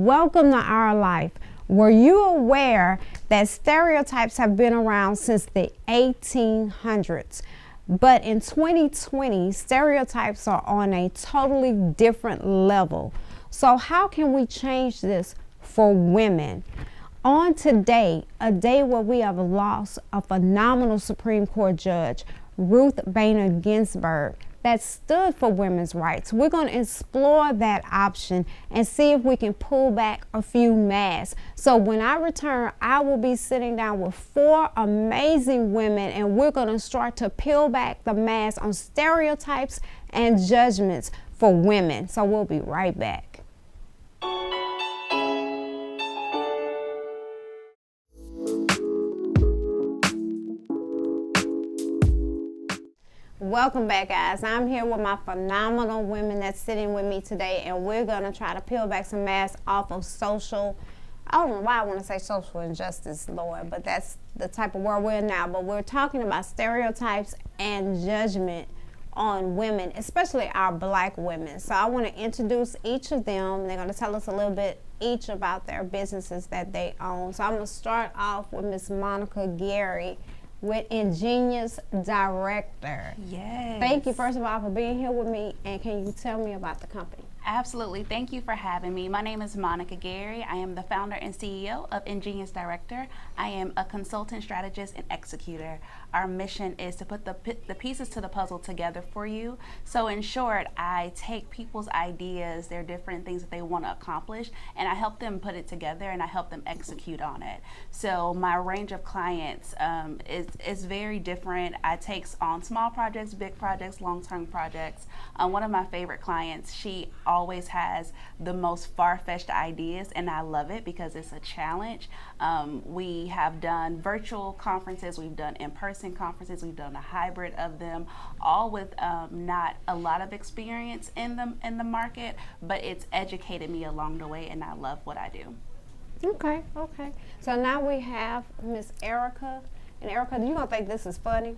Welcome to our life. Were you aware that stereotypes have been around since the 1800s? But in 2020, stereotypes are on a totally different level. So how can we change this for women? On today, a day where we have lost a phenomenal Supreme Court judge, Ruth Bader Ginsburg, that stood for women's rights. We're going to explore that option and see if we can pull back a few masks. So when I return, I will be sitting down with 4 amazing women, and we're going to start to peel back the mask on stereotypes and judgments for women. So we'll be right back. Welcome back, guys. I'm here with my phenomenal women that's sitting with me today, and we're going to try to peel back some masks off of social, I don't know why I want to say social injustice, Lord, but that's the type of world we're in now. But we're talking about stereotypes and judgment on women, especially our black women. So I want to introduce each of them. They're going to tell us a little bit each about their businesses that they own. So I'm going to start off with Miss Monica Gary, with Ingenious Director. Yes. Thank you, first of all, for being here with me, and can you tell me about the company? Absolutely. Thank you for having me. My name is Monica Gary. I am the founder and CEO of Ingenious Director. I am a consultant, strategist, and executor. Our mission is to put the pieces to the puzzle together for you. So in short, I take people's ideas, their different things that they want to accomplish, and I help them put it together and I help them execute on it. So my range of clients is very different. I take on small projects, big projects, long-term projects. One of my favorite clients, she always has the most far-fetched ideas, and I love it because it's a challenge. We have done virtual conferences, we've done in-person conferences, we've done a hybrid of them, all with not a lot of experience in the market, but it's educated me along the way, and I love what I do. Okay. So now we have Miss Erica. And Erica, you're going to think this is funny?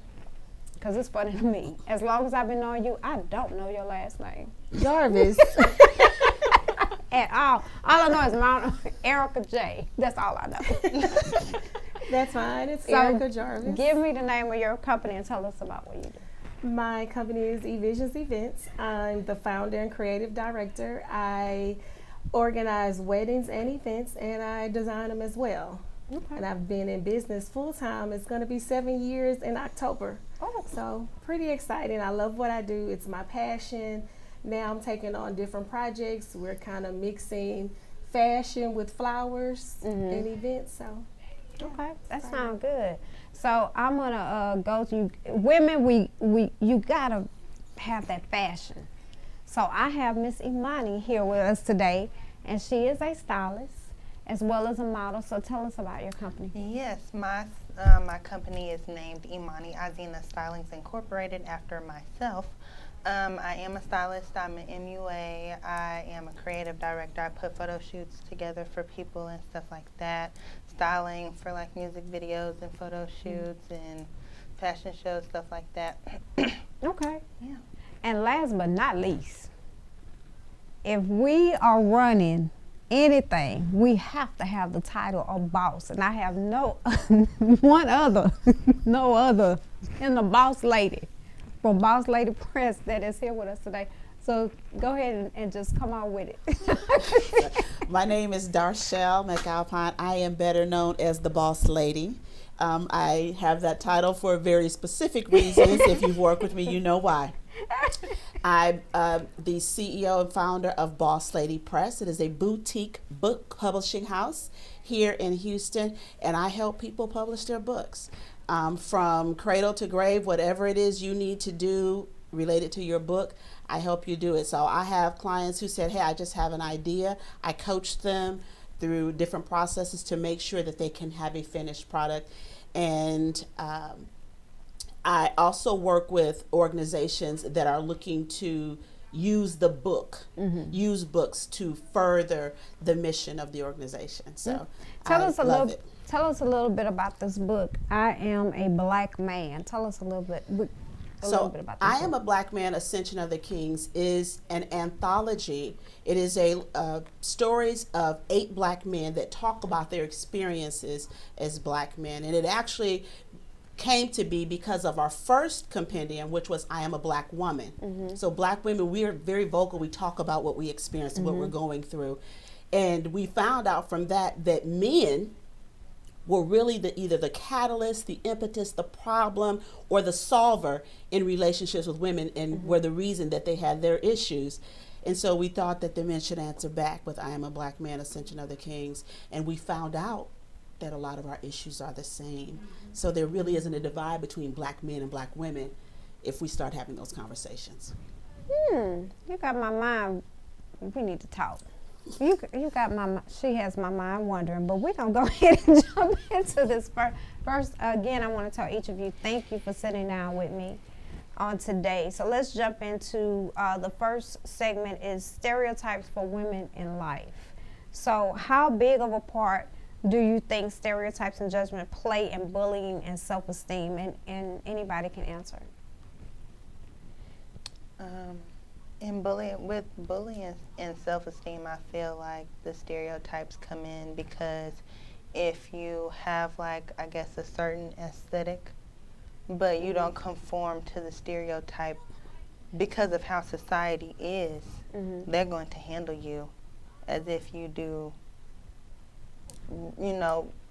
Because it's funny to me. As long as I've been knowing you, I don't know your last name. Jarvis. At all. All I know is Mount Erica J. That's all I know. That's fine. It's Erica Jarvis. Give me the name of your company and tell us about what you do. My company is eVisions Events. I'm the founder and creative director. I organize weddings and events, and I design them as well. Okay. And I've been in business full time. It's going to be 7 years in October. Oh. So pretty exciting. I love what I do. It's my passion. Now I'm taking on different projects. We're kind of mixing fashion with flowers and events. So okay, that sounds good. So I'm gonna go to women. You gotta have that fashion. So I have Miss Imani here with us today, and she is a stylist as well as a model. So tell us about your company. Yes, my company is named Imani Azina Stylings Incorporated after myself. I am a stylist. I'm an MUA. I am a creative director. I put photo shoots together for people and stuff like that. Styling for like music videos and photo shoots and fashion shows, stuff like that. Okay. Yeah. And last but not least, if we are running anything, we have to have the title of boss. And I have no other than the boss lady from Boss Lady Press that is here with us today. So go ahead and just come on with it. My name is Darshelle McAlpine. I am better known as the Boss Lady. I have that title for very specific reasons. If you've worked with me, you know why. I'm the CEO and founder of Boss Lady Press. It is a boutique book publishing house here in Houston, and I help people publish their books. From cradle to grave, whatever it is you need to do related to your book, I help you do it. So I have clients who said, hey, I just have an idea. I coach them through different processes to make sure that they can have a finished product. And I also work with organizations that are looking to use the book, use books to further the mission of the organization. So tell us a little bit about this book. I Am a Black Man. Tell us a little bit. a little So, bit about the I Am book. a Black Man, Ascension of the Kings is an anthology. It is a stories of 8 black men that talk about their experiences as black men. And it actually came to be because of our first compendium, which was I Am a Black Woman. So black women, we are very vocal. We talk about what we experience and what we're going through. And we found out from that that men were really either the catalyst, the impetus, the problem, or the solver in relationships with women, and were the reason that they had their issues. And so we thought that the men should answer back with I Am a Black Man, Ascension of the Kings. And we found out that a lot of our issues are the same. So there really isn't a divide between black men and black women if we start having those conversations. You got my mind. We need to talk. You got my. She has my mind wondering. But we're gonna go ahead and jump into this first. Again, I want to tell each of you thank you for sitting down with me on today. So let's jump into the first segment is stereotypes for women in life. So how big of a part do you think stereotypes and judgment play in bullying and self-esteem? And anybody can answer. With bullying and self-esteem, I feel like the stereotypes come in because if you have, like, I guess, a certain aesthetic, but you don't conform to the stereotype because of how society is, they're going to handle you as if you do,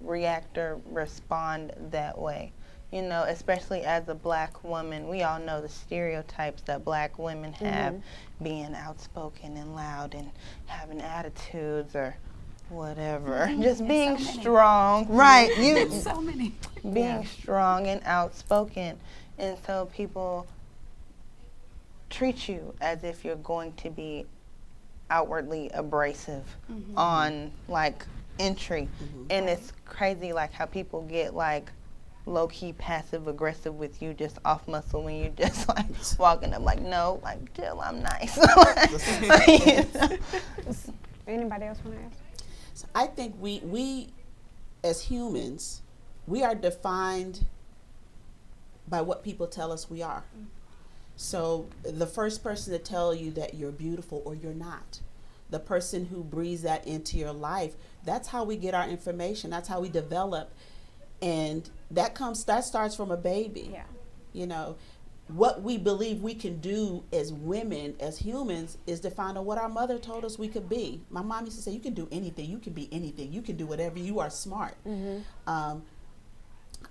react or respond that way. Especially as a black woman, we all know the stereotypes that black women have, being outspoken and loud and having attitudes or whatever. Just being strong. Right. So many. Being strong and outspoken. And so people treat you as if you're going to be outwardly abrasive on, like, entry. And it's crazy, like, how people get, like, low-key passive-aggressive with you just off muscle when you just, like, walking up, like, no, like, Jill, I'm nice. Anybody else want to ask? So I think we as humans, we are defined by what people tell us we are. So the first person to tell you that you're beautiful or you're not, the person who breathes that into your life, that's how we get our information. That's how we develop. And that starts from a baby. Yeah. What we believe we can do as women, as humans, is defined on what our mother told us we could be. My mom used to say, you can do anything, you can be anything, you can do whatever, you are smart. I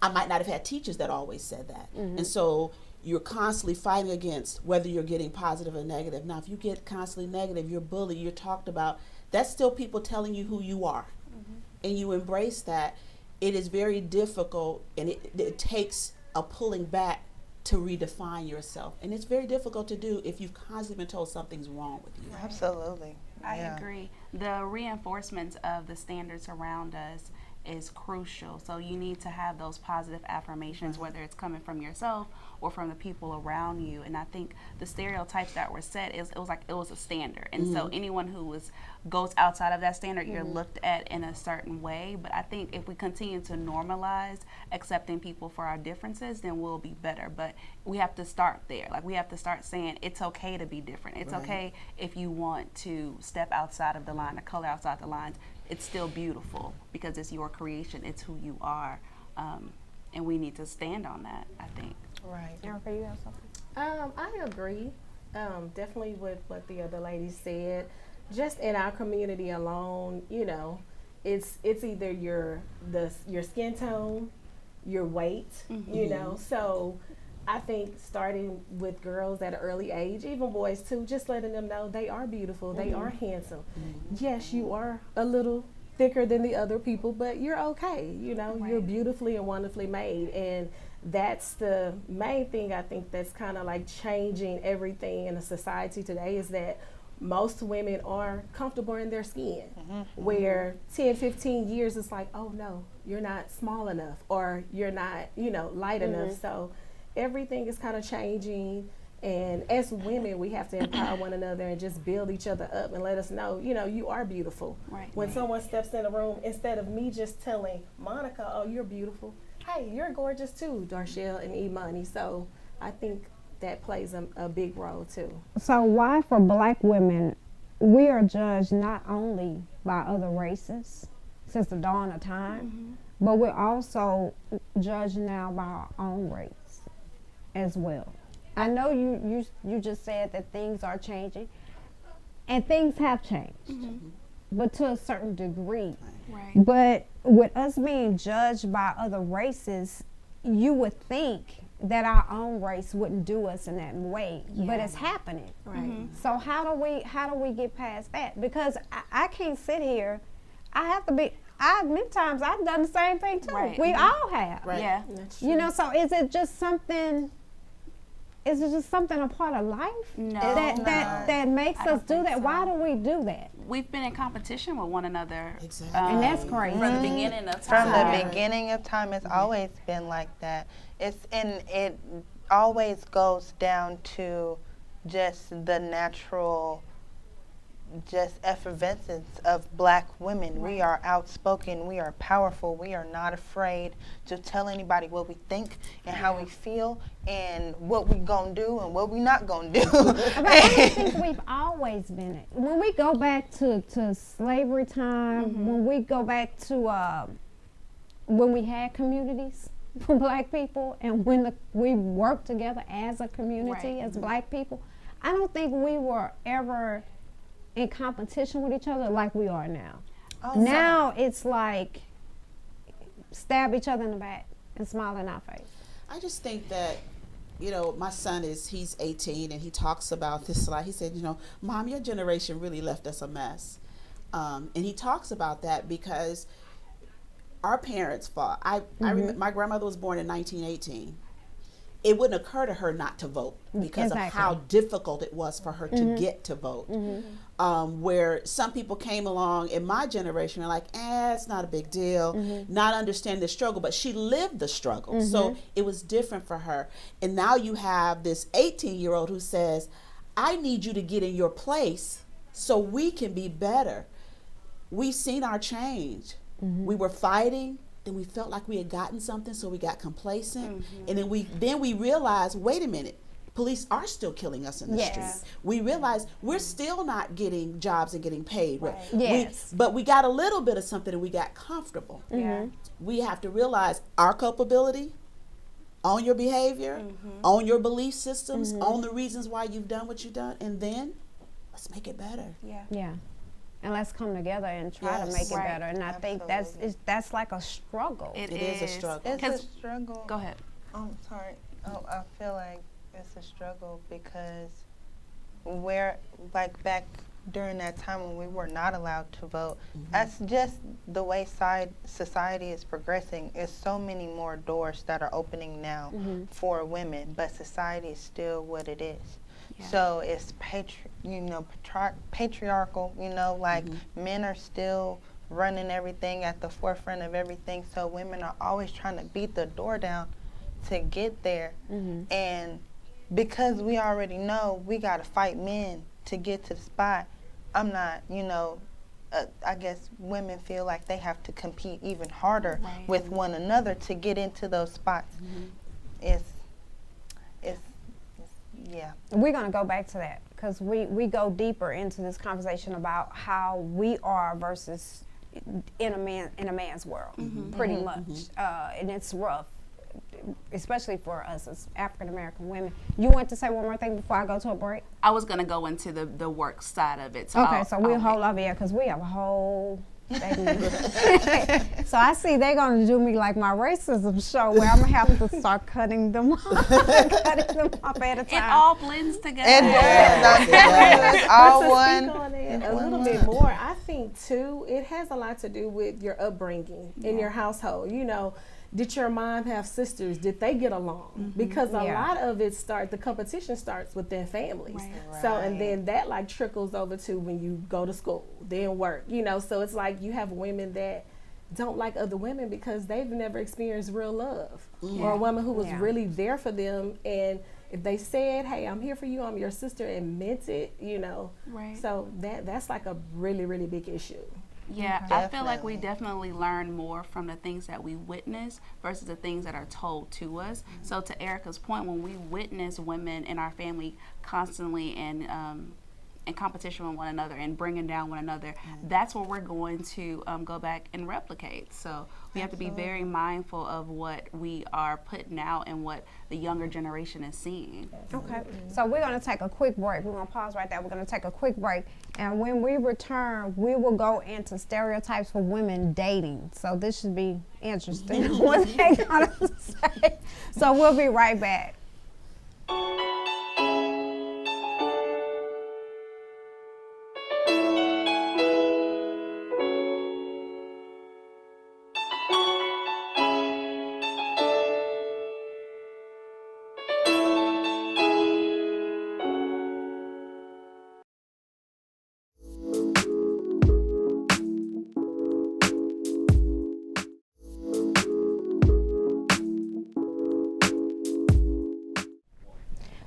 might not have had teachers that always said that. And so you're constantly fighting against whether you're getting positive or negative. Now, if you get constantly negative, you're bullied, you're talked about, that's still people telling you who you are. And you embrace that. It is very difficult, and it takes a pulling back to redefine yourself. And it's very difficult to do if you've constantly been told something's wrong with you. Absolutely. I agree. The reinforcements of the standards around us is crucial. So you need to have those positive affirmations, whether it's coming from yourself or from the people around you. And I think the stereotypes that were set, it was a standard. And so anyone who goes outside of that standard, you're looked at in a certain way. But I think if we continue to normalize accepting people for our differences, then we'll be better. But we have to start there. Like, we have to start saying it's okay to be different. It's okay if you want to step outside of the line, or color outside the lines. It's still beautiful because it's your creation. It's who you are. And we need to stand on that, I think. Right. Erica, you have something? I agree. Definitely with what the other ladies said. Just in our community alone, it's either your skin tone, your weight, So I think starting with girls at an early age, even boys too, just letting them know they are beautiful, they are handsome. Yes, you are a little thicker than the other people, but you're okay. You're beautifully and wonderfully made. And that's the main thing I think that's kind of like changing everything in the society today, is that most women are comfortable in their skin, where 10, 15 years it's like, oh no, you're not small enough, or you're not, light enough. So everything is kind of changing, and as women we have to empower one another and just build each other up and let us know, you are beautiful. When someone steps in a room, instead of me just telling Monica, oh, you're beautiful, hey, you're gorgeous too, Darshelle and Imani. So I think that plays a big role too. So why for black women, we are judged not only by other races since the dawn of time, but we're also judged now by our own race as well. I know you just said that things are changing, and things have changed, but to a certain degree. Right. But with us being judged by other races, you would think that our own race wouldn't do us in that way, but it's happening. Right. So how do we get past that? Because I can't sit here. I have to be. Many times I've done the same thing too. Right. We all have. Right. Yeah. That's You know. So is it just something? Is it just something a part of life No. that makes I don't us do think that? so. Why do we do that? We've been in competition with one another. Exactly. And that's crazy. From the beginning of From time. the beginning of time, it's always been like that. It always goes down to just the natural, just effervescence of black women. We are outspoken, we are powerful, we are not afraid to tell anybody what we think and how we feel and what we gonna do and what we not gonna do. But I don't think we've always been it. When we go back to slavery time, when we go back to when we had communities for black people, and when we worked together as a community, as black people, I don't think we were ever in competition with each other like we are now. Now it's like stab each other in the back and smile in our face. I just think that, my son he's 18 and he talks about this a lot. He said, Mom, your generation really left us a mess. And he talks about that because our parents fought. I remember my grandmother was born in 1918. It wouldn't occur to her not to vote because of how difficult it was for her to get to vote. Where some people came along in my generation and like, it's not a big deal, not understand the struggle, but she lived the struggle. So it was different for her. And now you have this 18-year-old who says, I need you to get in your place so we can be better. We've seen our change. We were fighting, then we felt like we had gotten something, so we got complacent. And then we realized, wait a minute, police are still killing us in the streets. We realized we're still not getting jobs and getting paid. Right. Yes. But we got a little bit of something and we got comfortable. We have to realize our culpability, own your behavior, own your belief systems, own the reasons why you've done what you've done, and then let's make it better. Yeah. And let's come together and try to make it better. And I think that's like a struggle. It is a struggle. It's a struggle. Go ahead. Oh, sorry. Oh, I feel like it's a struggle because back during that time when we were not allowed to vote, that's just the way society is progressing. There's so many more doors that are opening now for women, but society is still what it is. Yeah. So it's patriarchal, men are still running everything at the forefront of everything. So women are always trying to beat the door down to get there. And because we already know we got to fight men to get to the spot, I'm not, I guess women feel like they have to compete even harder with one another to get into those spots. Yeah. We're going to go back to that because we go deeper into this conversation about how we are versus in a man's world, pretty much. And it's rough, especially for us as African American women. You want to say one more thing before I go to a break? I was going to go into the work side of it. So okay, so we'll hold over here because we have a whole So I see they're going to do me like my racism show where I'm going to have to start cutting them off at a time. It all blends together. It does. It's all one. A little bit more. I think, too, it has a lot to do with your upbringing in your household. Did your mom have sisters? Did they get along? Because a lot of the competition starts within families. Right. So, and then that trickles over to when you go to school, then work, so it's like you have women that don't like other women because they've never experienced real love or a woman who was really there for them. And if they said, hey, I'm here for you, I'm your sister, and meant it, Right. So that's like a really, really big issue. Yeah, I feel like we definitely learn more from the things that we witness versus the things that are told to us. So to Erica's point, when we witness women in our family constantly in competition with one another and bringing down one another, that's what we're going to go back and replicate. So we have to be very mindful of what we are putting out and what the younger generation is seeing. Okay, so we're going to take a quick break. We're going to pause right there. We're going to take a quick break. And when we return, we will go into stereotypes for women dating. So this should be interesting what they're going to say. So we'll be right back.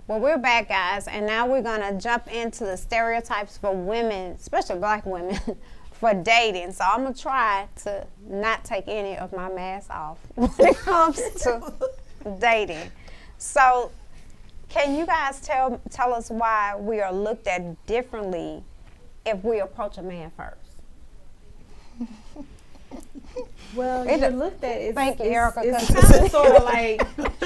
Well, we're back, guys, and now we're going to jump into the stereotypes for women, especially black women, for dating. So I'm going to try to not take any of my mask off when it comes to dating. So can you guys tell us why we are looked at differently if we approach a man first? Well, you're looked at. It's, Thank you, Erica. It's kind of sort of like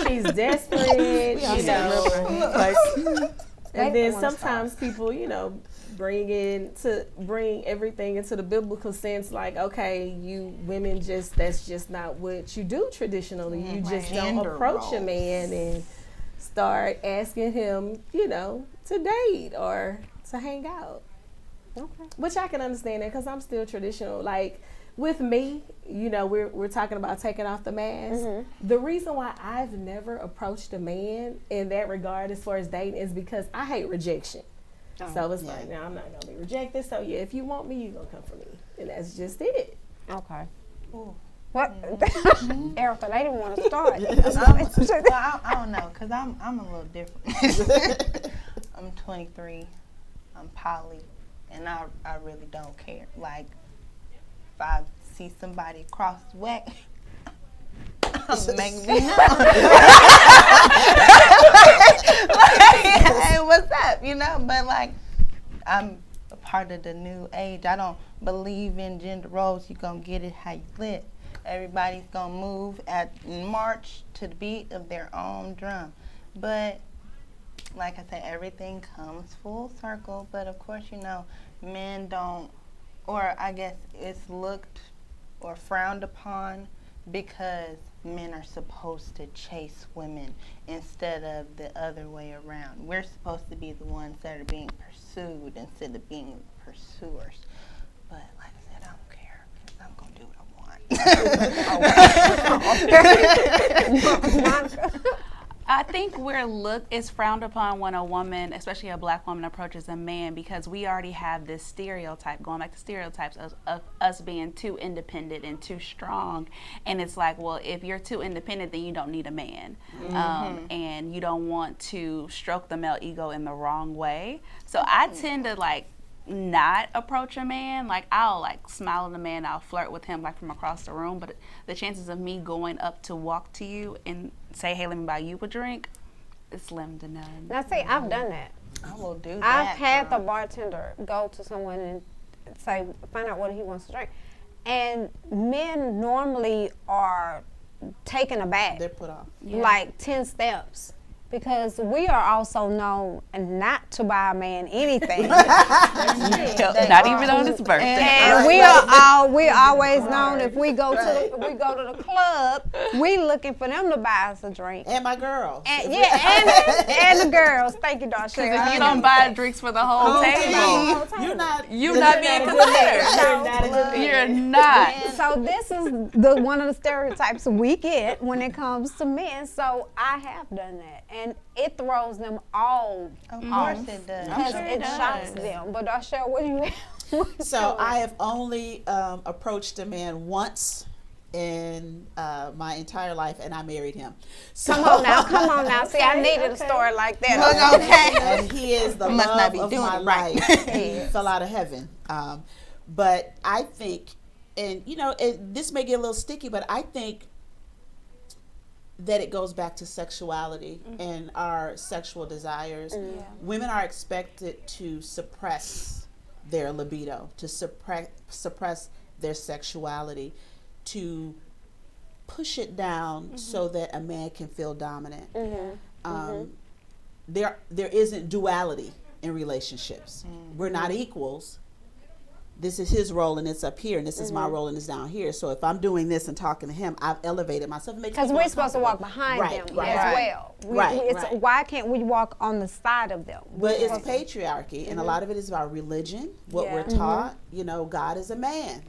she's desperate, you know. And then sometimes people, you know, bring everything into the biblical sense, like, okay, you women that's just not what you do traditionally. You just don't approach a man and start asking him, you know, to date or to hang out. Okay. Which I can understand that because I'm still traditional. Like, with me, you know, we're talking about taking off the mask. Mm-hmm. The reason why I've never approached a man in that regard as far as dating is because I hate rejection. Oh, so it's like, now I'm not going to be rejected. So, yeah, if you want me, you're going to come for me. And that's just it. Okay. Ooh. What? Mm-hmm. Erica, they didn't want to start. I don't know, because I'm a little different. I'm 23. I'm poly. And I really don't care. Like, if I see somebody cross whack, make me know. Hey, what's up? You know, but like, I'm a part of the new age. I don't believe in gender roles. You're going to get it how you live. Everybody's going to move in march to the beat of their own drum. But like I said, everything comes full circle. But of course, you know, men don't, or I guess it's looked or frowned upon because men are supposed to chase women instead of the other way around. We're supposed to be the ones that are being pursued instead of being pursuers. But like I said, I don't care because I'm going to do what I want. I think it's frowned upon when a woman, especially a black woman, approaches a man because we already have this stereotype, going back to stereotypes of us being too independent and too strong. And it's like, well, if you're too independent, then you don't need a man. Mm-hmm. And you don't want to stroke the male ego in the wrong way. So I tend to not approach a man. Like, I'll smile at a man, I'll flirt with him from across the room, but the chances of me going up to walk to you and say, hey, let me buy you a drink, it's slim to none. Now see, I've done that. I will do that. I've had the bartender go to someone and find out what he wants to drink, and men normally are taken aback. They're put off. Like 10 steps. Because we are also known not to buy a man anything. Not even on his birthday. And we're always known if we go to the club, we looking for them to buy us a drink. And my girls. And and the girls. Thank you, Darshell. Because if you don't buy drinks for the whole table, you're not being considered. You're not. So this is one of the stereotypes we get when it comes to men. So I have done that. And it throws them all off. Of course it does. Because it shocks them. But Darshell, what do you have? So I have only approached a man once in my entire life, and I married him. So come on now. See, I needed a story like that. And he is the love of my life. He fell out of heaven. But I think, and this may get a little sticky, but I think that it goes back to sexuality and our sexual desires. Women are expected to suppress their libido, to suppress their sexuality, to push it down so that a man can feel dominant. There isn't duality in relationships. We're not equals. This is his role and it's up here, and this is my role and it's down here. So if I'm doing this and talking to him, I've elevated myself. Because we're supposed to walk behind them as well. Why can't we walk on the side of them? But it's patriarchy, and a lot of it is about religion, what we're taught. God is a man.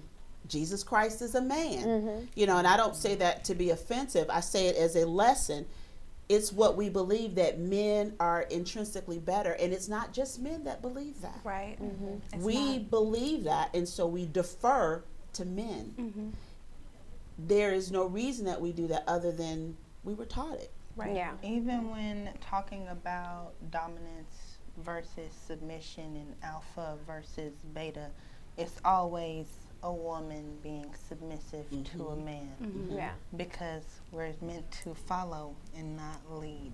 Jesus Christ is a man. And I don't say that to be offensive. I say it as a lesson. It's what we believe, that men are intrinsically better, and it's not just men that believe that. Right. We believe that, and so we defer to men. There is no reason that we do that other than we were taught it. Right. Yeah. Even when talking about dominance versus submission and alpha versus beta, it's always a woman being submissive to a man. Yeah. Because we're meant to follow and not lead.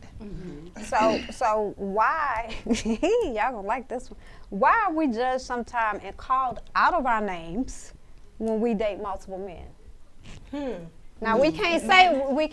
So why, y'all gonna like this one, why are we judged sometime and called out of our names when we date multiple men? Now we can't say, we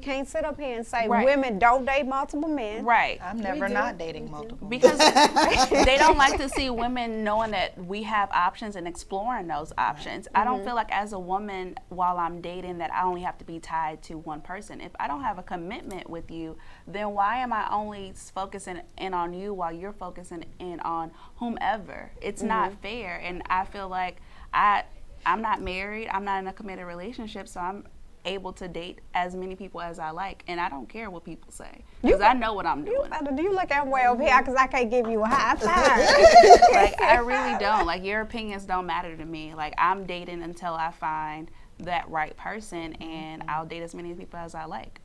can't sit up here and say women don't date multiple men. Right. I'm never not dating multiple. Because they don't like to see women knowing that we have options and exploring those options. I don't feel like as a woman, while I'm dating, that I only have to be tied to one person. If I don't have a commitment with you, then why am I only focusing in on you while you're focusing in on whomever? It's not fair. And I feel like I'm not married, I'm not in a committed relationship, so I'm able to date as many people as I like, and I don't care what people say, because I know what I'm doing. Do you look at way over here, because I can't give you a high five. Like, I really don't. Like, your opinions don't matter to me. Like, I'm dating until I find that right person, and I'll date as many people as I like.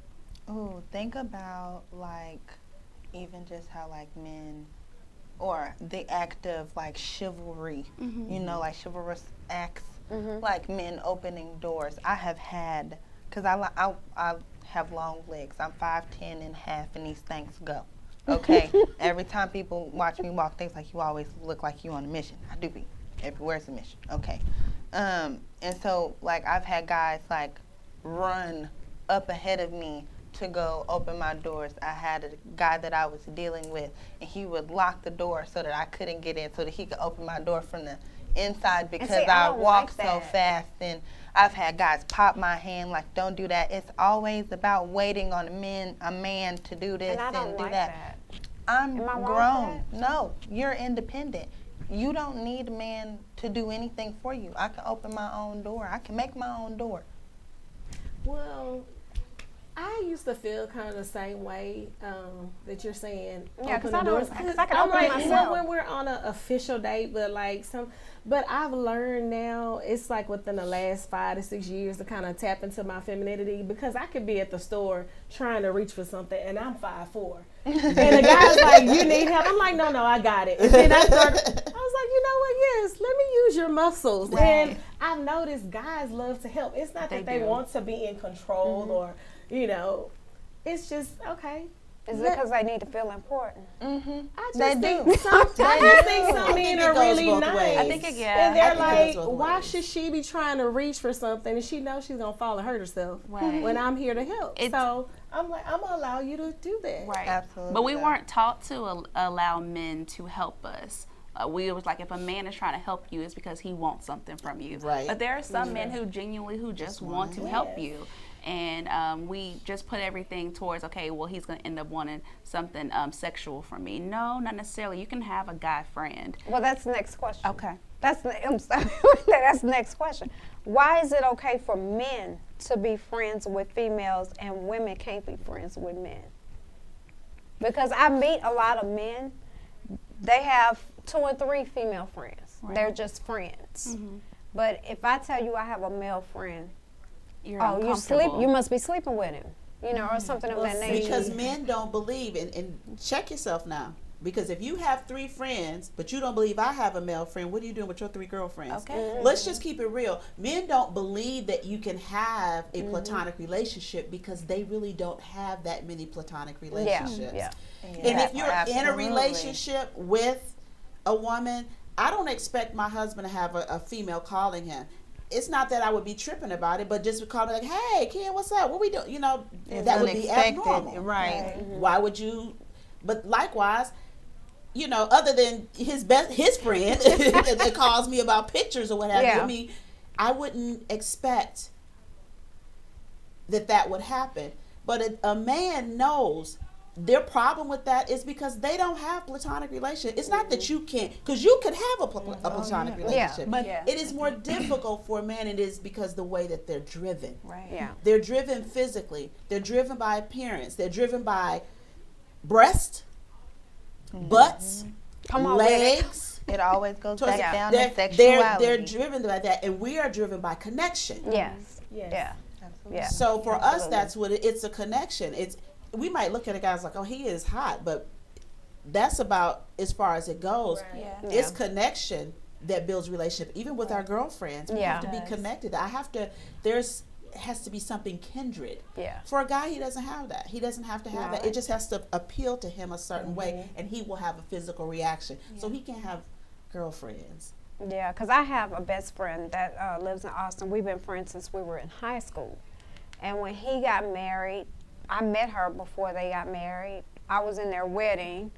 Oh, think about, like, even just how, like, men, or the act of, like, chivalry, like chivalrous acts, like men opening doors. I have had, because I have long legs. I'm 5'10" and half, and these things go. Okay? Every time people watch me walk, things like, you always look like you on a mission. I do be. Everywhere's a mission. Okay. And so, like, I've had guys, like, run up ahead of me to go open my doors. I had a guy that I was dealing with, and he would lock the door so that I couldn't get in, so that he could open my door from the inside, because I walk so fast. And I've had guys pop my hand, like, don't do that. It's always about waiting on a man to do this and do that. I'm grown. No, you're independent. You don't need a man to do anything for you. I can open my own door. I can make my own door. Well, I used to feel kind of the same way that you're saying. Yeah, because I can I'm open like, myself. when we're on an official date, but I've learned now, it's like within the last 5 to 6 years, to kind of tap into my femininity, because I could be at the store trying to reach for something, and I'm 5'4", and the guy's like, you need help? I'm like, no, I got it. And then I was like, you know what? Yes, let me use your muscles. Right. And I've noticed guys love to help. It's not that they want to be in control or, it's just, okay. Is it because they need to feel important? I just think some men are really nice. I think and they're like, why should she be trying to reach for something and she knows she's gonna fall and hurt herself when I'm here to help? So I'm like, I'm gonna allow you to do that. Right. Absolutely. But we weren't taught to allow men to help us. We was like, if a man is trying to help you, it's because he wants something from you. Right. But there are some men who genuinely just want to help you. And we just put everything towards, okay, well, he's going to end up wanting something sexual from me. No, not necessarily. You can have a guy friend. Well, that's the next question. Okay. I'm sorry. That's the next question. Why is it okay for men to be friends with females and women can't be friends with men? Because I meet a lot of men, they have 2 or 3 female friends. Right. They're just friends. But if I tell you I have a male friend, you must be sleeping with him, or something of that nature. Because men don't believe, and check yourself now. Because if you have 3 friends, but you don't believe I have a male friend, what are you doing with your 3 girlfriends? Okay. Let's just keep it real. Men don't believe that you can have a platonic relationship because they really don't have that many platonic relationships. Yeah. And if you're in a Absolutely. relationship with a woman, I don't expect my husband to have a female calling him. It's not that I would be tripping about it, but just call me like, "Hey, Ken, what's up? What we doing?" You know, It's that would be unexpected, abnormal. right? Why would you? But likewise, you know, other than his friend that calls me about pictures or what have you, Yeah. I mean, I wouldn't expect that would happen. But a man knows their problem with that is because they don't have platonic relationship. It's not that you can't, because you could have a platonic relationship, But it is more difficult for a man. It is because the way that they're driven. Right. Yeah. They're driven physically. They're driven by appearance. They're driven by breast, butts, Come on with it. legs. It always goes Towards- back down they're, to sexuality. they're driven by that, and we are driven by connection. Yes. Yes. Yeah. Absolutely. Yeah. So for us, that's what it's a connection. We might look at a guy's like, oh, he is hot, but that's about as far as it goes. Right. Yeah. It's connection that builds relationship. Even with our girlfriends, we Yeah. have to be connected. Has to be something kindred. Yeah. For a guy, he doesn't have that. He doesn't have to have that. It just has to appeal to him a certain way, and he will have a physical reaction. So he can have girlfriends. Yeah, because I have a best friend that lives in Austin. We've been friends since we were in high school. And when he got married, I met her before they got married. I was in their wedding.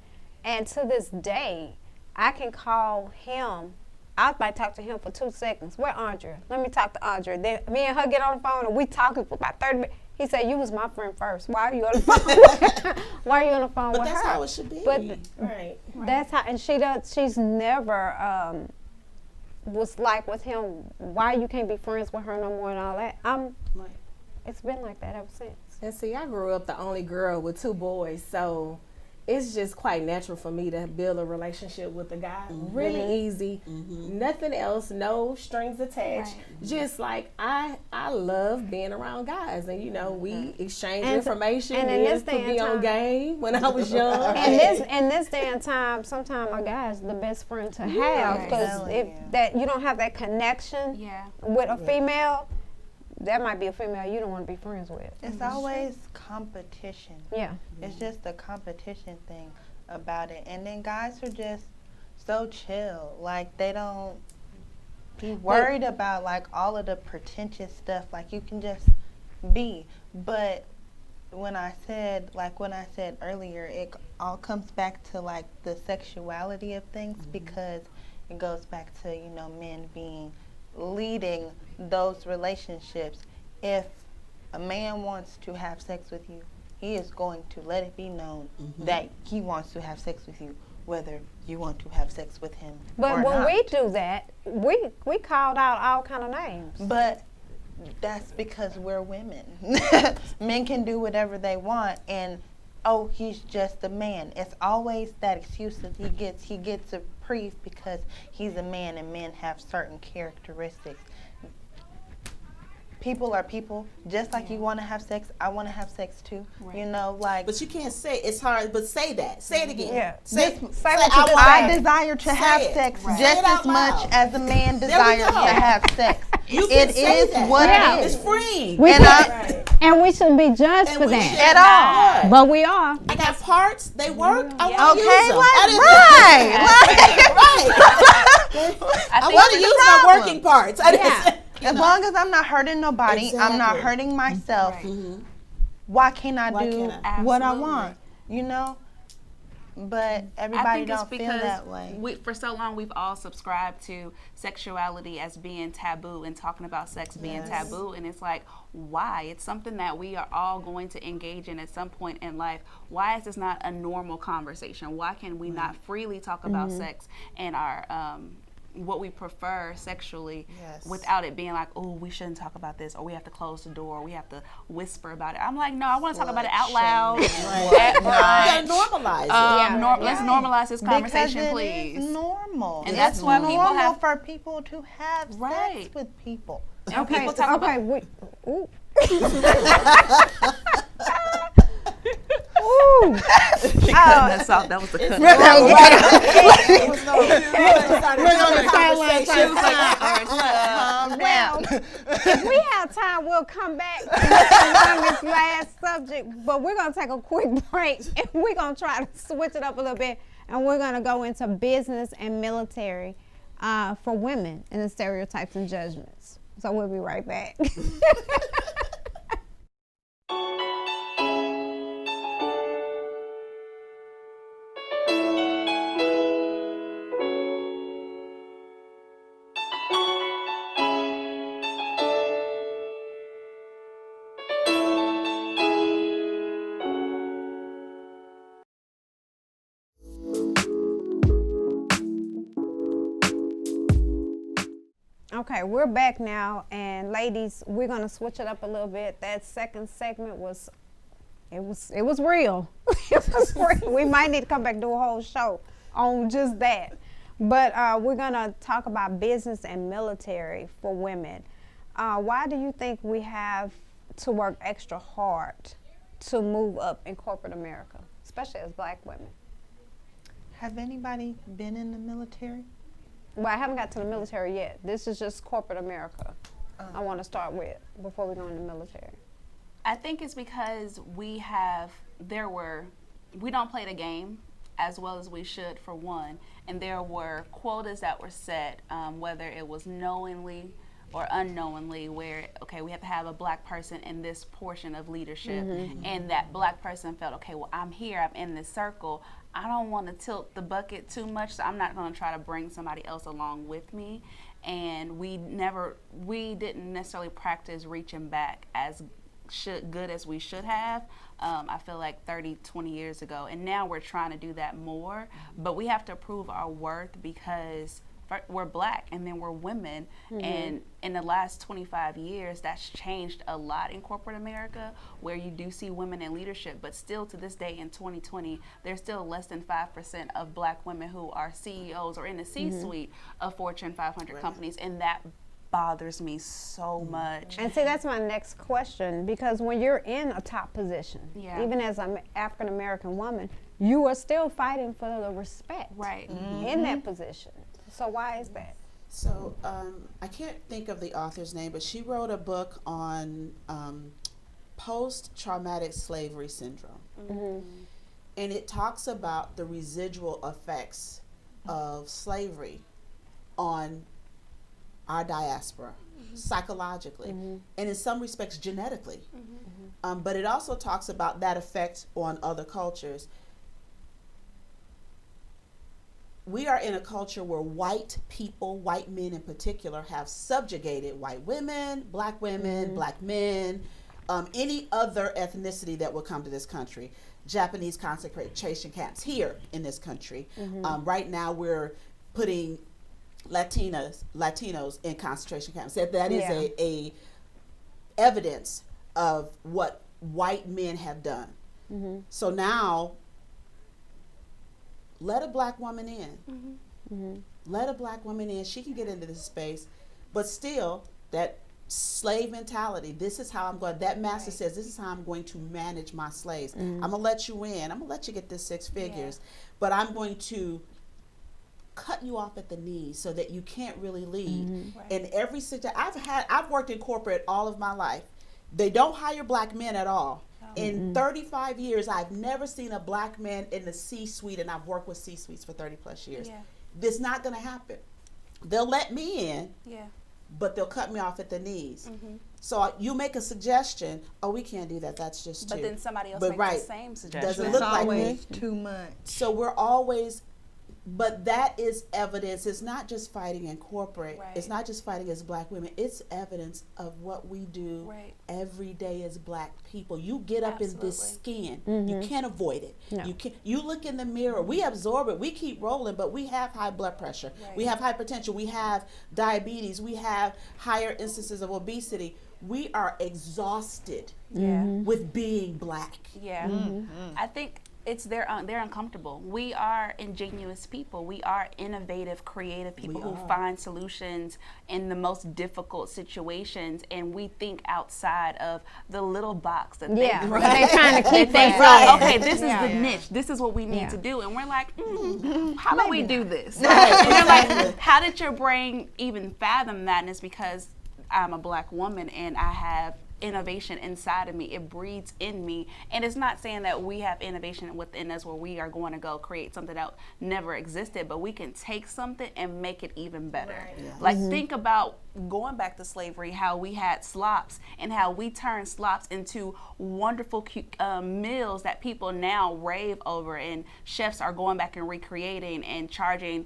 And to this day, I can call him. I might talk to him for 2 seconds. Where Andrea? Let me talk to Andrea. Then me and her get on the phone and we talking for about 30 minutes. He said, you was my friend first. Why are you on the phone? Why are you on the phone But with that's her? how it should be. But Right. that's how, and she's never was like with him, why you can't be friends with her no more and all that. Right. It's been like that ever since. And see, I grew up the only girl with 2 boys, so it's just quite natural for me to build a relationship with a guy. Really easy. Nothing else, no strings attached. Just like I love being around guys, and you know, we exchange And information. and in this to day and be on time- game when I was young. In this day and time, sometimes a guy is the best friend to have, because Telling if you. that you don't have that connection Yeah. with a female, that might be a female you don't want to be friends with. It's always competition. Yeah. It's just the competition thing about it. And then guys are just so chill. Like, they don't be worried about, like, all of the pretentious stuff. Like, you can just be. But when I said earlier, it all comes back to, like, the sexuality of things, because it goes back to, you know, men leading those relationships. If a man wants to have sex with you, he is going to let it be known that he wants to have sex with you, whether you want to have sex with him But or when not. we do that, we called out all kind of names. But that's because we're women. Men can do whatever they want, and oh, he's just a man. It's always that excuse that he gets a reprieve because he's a man, and men have certain characteristics. People are people. Just like you want to have sex, I want to have sex too. Right. You know, like. But you can't say it's hard. But say that. Say it again. Yeah. Say What you just I said. desire to Say have it. sex Right. just Say it out as much loud. as a man There we desires go. to have sex. You can It say is that. what Yeah. it It's is. free. We And could- and we shouldn't be judged And for we that. should At all. not. But we are. I got parts. They work. I Yeah. want to Okay, use them. I want to use my problem? working parts. I didn't Yeah. say- As long as I'm not hurting nobody, I'm not Exactly. hurting myself. Right. Why can't I Why do can't I? what I Absolutely. want? You know. But I everybody think it's don't feel because that way. for so long we've all subscribed to sexuality as being taboo and talking about sex being taboo, and it's like, why? It's something that we are all going to engage in at some point in life. Why is this not a normal conversation? Why can we not freely talk about sex and our what we prefer sexually Yes. without it being like, oh, we shouldn't talk about this, or we have to close the door, or we have to whisper about it. I'm like, no, I want to talk about it out loud. You gotta normalize it. Let's normalize this conversation, because please. It is normal. And It's that's why people normal have- for people to have Right. sex with people. Okay. People talk Okay. Ooh. She cutting us off. That was the cut. Well, if we have time, we'll come back on this last subject. But we're going to take a quick break, and we're going to try to switch it up a little bit, and we're going to go into business and military for women in the stereotypes and judgments. So we'll be right back. Okay, we're back now, and ladies, we're gonna switch it up a little bit. That second segment was real. It was real. We might need to come back and do a whole show on just that. But we're gonna talk about business and military for women. Why do you think we have to work extra hard to move up in corporate America, especially as Black women? Have anybody been in the military? Well, I haven't got to the military yet. This is just corporate America. I want to start with before we go in the military. I think it's because we don't play the game as well as we should, for one, and there were quotas that were set, whether it was knowingly or unknowingly, where, okay, we have to have a Black person in this portion of leadership, and that Black person felt, okay, well, I'm here, I'm in this circle, I don't want to tilt the bucket too much, so I'm not going to try to bring somebody else along with me. And we didn't necessarily practice reaching back as good as we should have. I feel like 30, 20 years ago, and now we're trying to do that more, but we have to prove our worth because we're Black and then we're women, and in the last 25 years that's changed a lot in corporate America, where you do see women in leadership, but still to this day in 2020 there's still less than 5% of Black women who are CEOs or in the C-suite of Fortune 500 companies, and that bothers me so much. And see, that's my next question, because when you're in a top position, even as an African American woman, you are still fighting for the respect in that position. So why is that? So I can't think of the author's name, but she wrote a book on post-traumatic slavery syndrome. And it talks about the residual effects of slavery on our diaspora, psychologically, and in some respects genetically. But it also talks about that effect on other cultures. We are in a culture where white people, white men in particular, have subjugated white women, Black men, any other ethnicity that will come to this country. Japanese concentration camps here in this country. Right now we're putting Latinos in concentration camps. That is a evidence of what white men have done. So now, let a Black woman in. Let a Black woman in. She can get into this space, but still that slave mentality. This is how I'm going. That master says, this is how I'm going to manage my slaves. I'm gonna let you in. I'm gonna let you get this 6 figures, but I'm going to cut you off at the knees so that you can't really lead. In every situation, I've worked in corporate all of my life. They don't hire Black men at all. In 35 years, I've never seen a Black man in the C-suite, and I've worked with C-suites for 30 plus years. This is not going to happen. They'll let me in, but they'll cut me off at the knees. So you make a suggestion, oh, we can't do that, that's just But too. then somebody else makes the same suggestion. Doesn't look like me. Too much. So we're always, but that is evidence. It's not just fighting in corporate. It's not just fighting as Black women. It's evidence of what we do every day as Black people. You get up in this skin. You can't avoid it. You can. You look in the mirror. We absorb it. We keep rolling, but we have high blood pressure. We have hypertension. We have diabetes. We have higher instances of obesity. We are exhausted with being Black. I think they're uncomfortable. We are ingenious people. We are innovative, creative people who find solutions in the most difficult situations, and we think outside of the little box that Yeah, they they're trying to keep they that okay, this is the niche. This is what we need to do, and we're like, how about we do this? And they're like, how did your brain even fathom that? And it's because I'm a Black woman and I have innovation inside of me. It breathes in me, and it's not saying that we have innovation within us where we are going to go create something that never existed, but we can take something and make it even better. Like think about going back to slavery, how we had slops and how we turned slops into wonderful meals that people now rave over, and chefs are going back and recreating and charging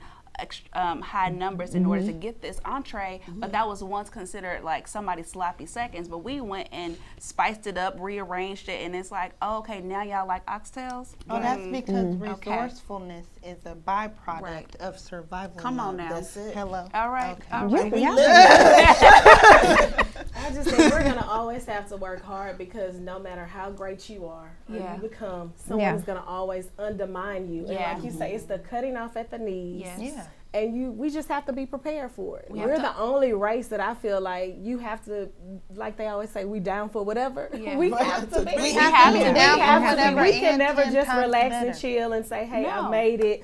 high numbers in order to get this entree, but that was once considered like somebody's sloppy seconds. But we went and spiced it up, rearranged it, and it's like, oh, okay, now y'all like oxtails? Oh, that's because resourcefulness is a byproduct of survival. Come on now. That's it. Hello. All right. Okay. All right. I just think we're gonna always have to work hard, because no matter how great you are or Yeah. you become, someone is gonna always undermine you. And Yeah. like you say, it's the cutting off at the knees. Yes. Yeah. And we just have to be prepared for it. We We're have the only race that I feel like you have to, like they always say, we down for whatever. Yeah. We have to be. We have to be down for whatever. We can and never 10 just times relax better. and chill and say, hey, I No. made it.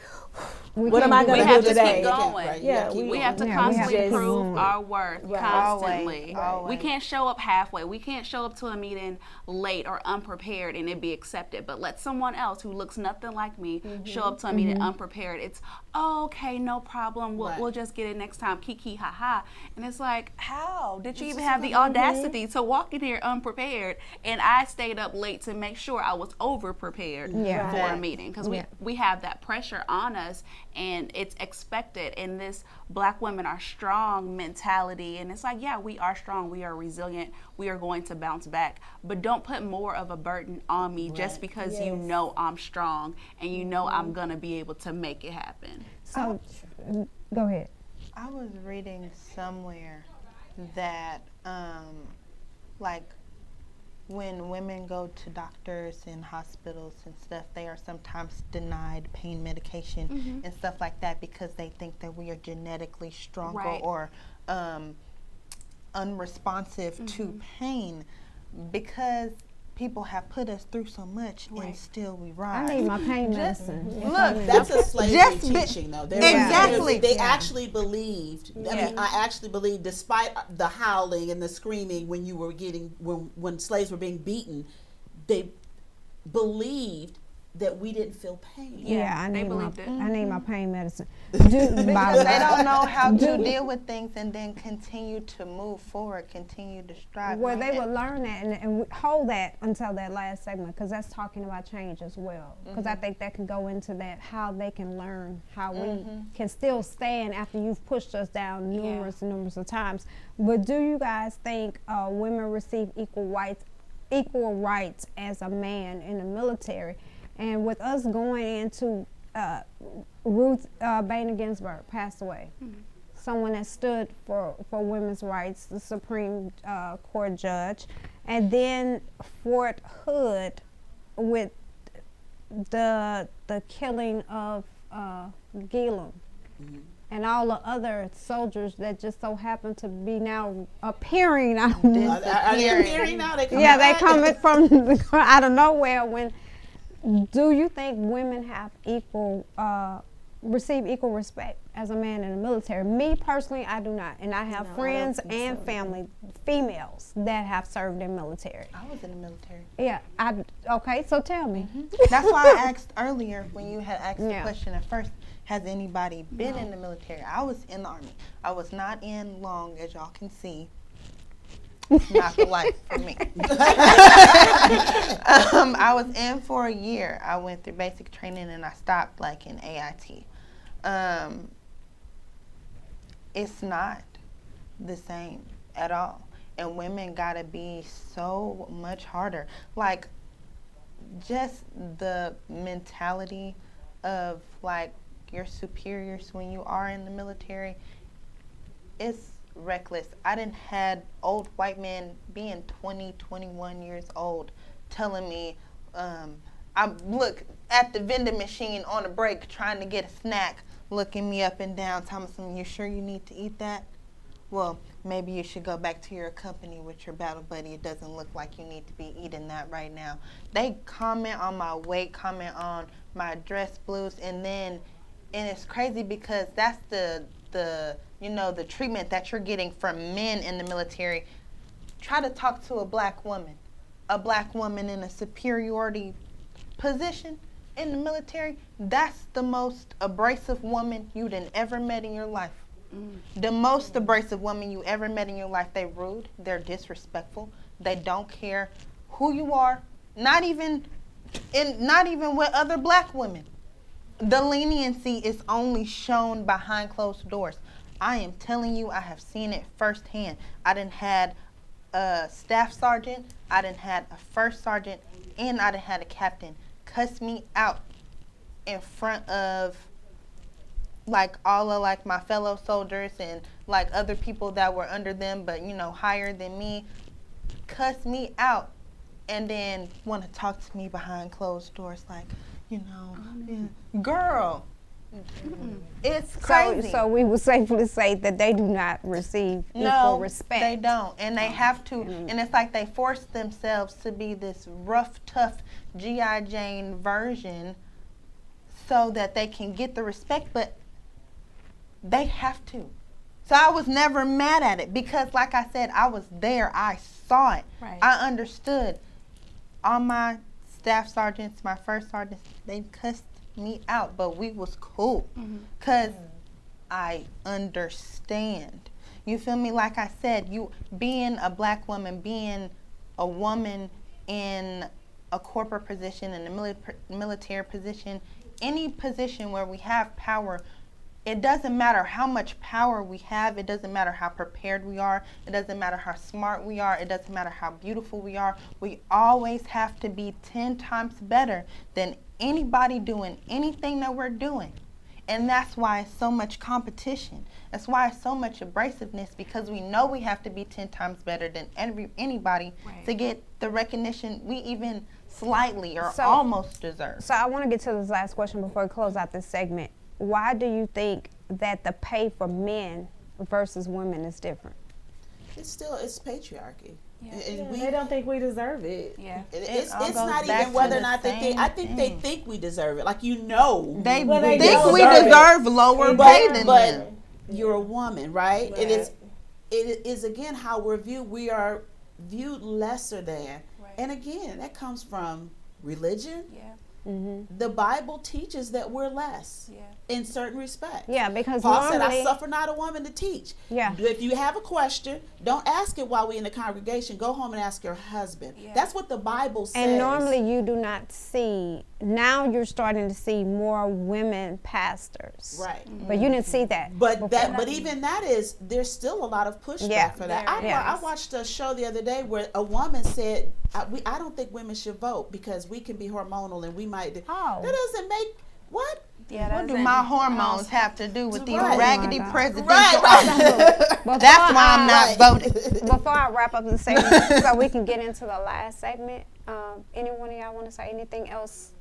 We What am I can't going We to have do to today? keep going. Right, you Yeah, gotta keep we We have to Yeah, we have constantly to prove move. our worth Right. constantly. Always. We can't show up halfway. We can't show up to a meeting late or unprepared and it be accepted. But let someone else who looks nothing like me show up to a meeting unprepared. It's okay, no problem. We'll just get it next time. Kiki, ha ha. And it's like, how did you even have the audacity to walk in here unprepared? And I stayed up late to make sure I was over prepared Yeah. for a Right. meeting, because Yeah. we have that pressure on us, and it's expected. And this Black women are strong mentality, and it's like, yeah, we are strong, we are resilient, we are going to bounce back, but don't put more of a burden on me just because you know I'm strong and you know I'm gonna be able to make it happen. So, go ahead. I was reading somewhere that, like, when women go to doctors and hospitals and stuff, they are sometimes denied pain medication and stuff like that because they think that we are genetically stronger Right. or unresponsive to pain, because people have put us through so much and still we I rise. need my pain medicine. Look, That's a slavery Just be- teaching, though. Exactly. They actually believed. I Yeah. mean, I actually believe, despite the howling and the screaming when you were when slaves were being beaten, they believed that we didn't feel pain. Yeah, I they need my believed it. I need my pain medicine. because they don't know how to deal with things and then continue to move forward, continue to strive. Well, they would learn that and hold that until that last segment, because that's talking about change as well. Because I think that can go into that, how they can learn, how we can still stand after you've pushed us down numerous of times. But do you guys think women receive equal rights as a man in the military? And with us going into Ruth Bader Ginsburg passed away, someone that stood for women's rights, the Supreme Court judge, and then Fort Hood with the killing of Gillum. And all the other soldiers that just so happen to be now appearing. Are they appearing now? They They coming from out of nowhere. Do you think women have receive equal respect as a man in the military? Me personally, I do not, and I have friends and family, females that have served in military. I was in the military. Yeah, okay. So tell me. That's why I asked earlier when you had asked the Yeah. question at first, has anybody been in the military? I was in the Army. I was not in long, as y'all can see. Not the life for me. I was in for a year. I went through basic training and I stopped like in AIT. It's not the same at all. And women gotta be so much harder. Like, just the mentality of like your superiors when you are in the military, it's reckless. I done had old white men being 20, 21 years old telling me I look at the vending machine on a break trying to get a snack, looking me up and down, telling me, you sure you need to eat that? Well, maybe you should go back to your company with your battle buddy. It doesn't look like you need to be eating that right now. They comment on my weight, comment on my dress blues, and it's crazy because that's the treatment that you're getting from men in the military. Try to talk to a black woman in a superiority position in the military. That's the most abrasive woman you'd ever met in your life. The most abrasive woman you ever met in your life. They're rude, they're disrespectful, they don't care who you are, not even with other black women. The leniency is only shown behind closed doors. I am telling you, I have seen it firsthand. I done had a staff sergeant, I done had a first sergeant, and I done had a captain cuss me out in front of like all of like my fellow soldiers and like other people that were under them but higher than me, cuss me out and then want to talk to me behind closed doors like, girl. It's crazy. So we would safely say that they do not receive equal respect. They don't, and they have to. And it's like they force themselves to be this rough, tough G.I. Jane version so that they can get the respect, but they have to. So I was never mad at it because, like I said, I was there. I saw it. Right. I understood. All my staff sergeants, my first sergeants, they cussed me out, but we was cool because I understand. You feel me? Like I said, you being a black woman, being a woman in a corporate position, in a military position, any position where we have power, it doesn't matter how much power we have. It doesn't matter how prepared we are. It doesn't matter how smart we are. It doesn't matter how beautiful we are. We always have to be 10 times better than anybody doing anything that we're doing. And that's why it's so much competition. That's why it's so much abrasiveness, because we know we have to be 10 times better than anybody to get the recognition we even slightly or almost deserve. So I want to get to this last question before we close out this segment. Why do you think that the pay for men versus women is different? It's patriarchy. Yeah. And they don't think we deserve it. Yeah. It's not even whether or not they think. I think they think we deserve it. Like they they think don't we deserve deserve lower pay than but them. you're a woman, right? Right. It is again how we're viewed. We are viewed lesser than, and again that comes from religion. Yeah. The Bible teaches that we're less Yeah. in certain respects. Yeah, because Paul said, normally, I suffer not a woman to teach. Yeah. If you have a question, don't ask it while we're in the congregation. Go home and ask your husband. Yeah. That's what the Bible says. and normally you do not see, now you're starting to see more women pastors. Right. But you didn't see that. But even that is, there's still a lot of pushback for that. I watched a show the other day where a woman said, I don't think women should vote because we can be hormonal and we might. Oh. That doesn't make, what? Yeah, What do my hormones have to do with these Right. raggedy Oh my God. presidential Right. That's why I'm not voting. Before I wrap up the segment, so we can get into the last segment, any one of y'all want to say anything else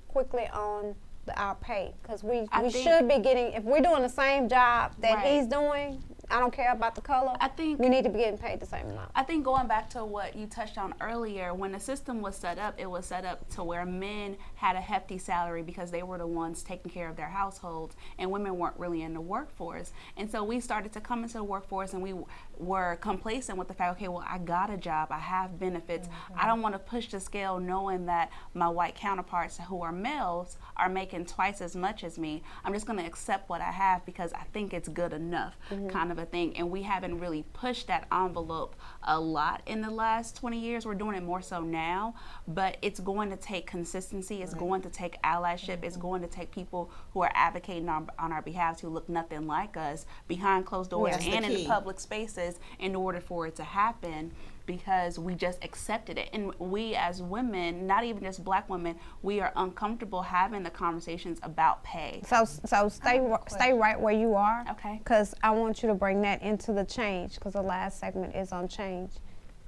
quickly on our pay? Because we should be getting, if we're doing the same job that he's doing, I don't care about the color. I think we need to be getting paid the same amount. I think going back to what you touched on earlier, when the system was set up, it was set up to where men had a hefty salary because they were the ones taking care of their households, and women weren't really in the workforce. And so we started to come into the workforce, and we were complacent with the fact, okay, well, I got a job, I have benefits. I don't want to push the scale knowing that my white counterparts who are males are making twice as much as me. I'm just going to accept what I have because I think it's good enough, kind of a thing. And we haven't really pushed that envelope a lot in the last 20 years. We're doing it more so now, but it's going to take consistency. It's going to take allyship. It's going to take people who are advocating on our behalf who look nothing like us behind closed doors and in the public spaces in order for it to happen, because we just accepted it. And we as women, not even just black women, we are uncomfortable having the conversations about pay. So stay right where you are. Okay. Because I want you to bring that into the change, because the last segment is on change.